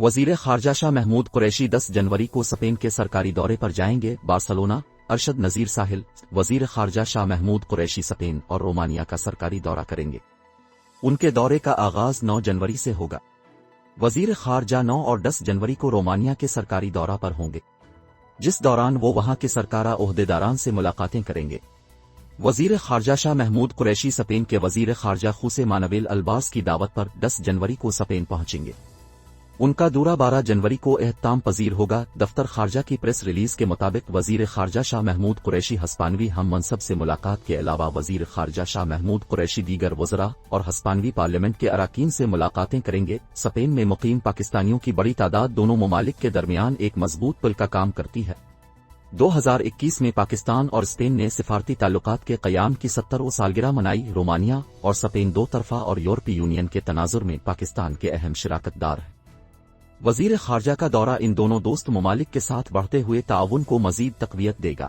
وزیر خارجہ شاہ محمود قریشی 10 جنوری کو سپین کے سرکاری دورے پر جائیں گے۔ بارسلونا، ارشد نذیر ساحل۔ وزیر خارجہ شاہ محمود قریشی سپین اور رومانیہ کا سرکاری دورہ کریں گے۔ ان کے دورے کا آغاز 9 جنوری سے ہوگا۔ وزیر خارجہ 9 اور 10 جنوری کو رومانیہ کے سرکاری دورہ پر ہوں گے، جس دوران وہ وہاں کے سرکارہ عہدیداران سے ملاقاتیں کریں گے۔ وزیر خارجہ شاہ محمود قریشی سپین کے وزیر خارجہ خوسے مانویل البارس کی دعوت پر 10 جنوری کو سپین پہنچیں گے۔ ان کا دورہ 12 جنوری کو اختتام پذیر ہوگا۔ دفتر خارجہ کی پریس ریلیز کے مطابق وزیر خارجہ شاہ محمود قریشی ہسپانوی ہم منصب سے ملاقات کے علاوہ وزیر خارجہ شاہ محمود قریشی دیگر وزراء اور ہسپانوی پارلیمنٹ کے اراکین سے ملاقاتیں کریں گے۔ سپین میں مقیم پاکستانیوں کی بڑی تعداد دونوں ممالک کے درمیان ایک مضبوط پل کا کام کرتی ہے۔ 2021 میں پاکستان اور اسپین نے سفارتی تعلقات کے قیام کی 70واں سالگرہ منائی۔ رومانیہ اور سپین دو طرفہ اور یورپی یونین کے تناظر میں پاکستان کے اہم شراکت دار ہیں۔ وزیر خارجہ کا دورہ ان دونوں دوست ممالک کے ساتھ بڑھتے ہوئے تعاون کو مزید تقویت دے گا۔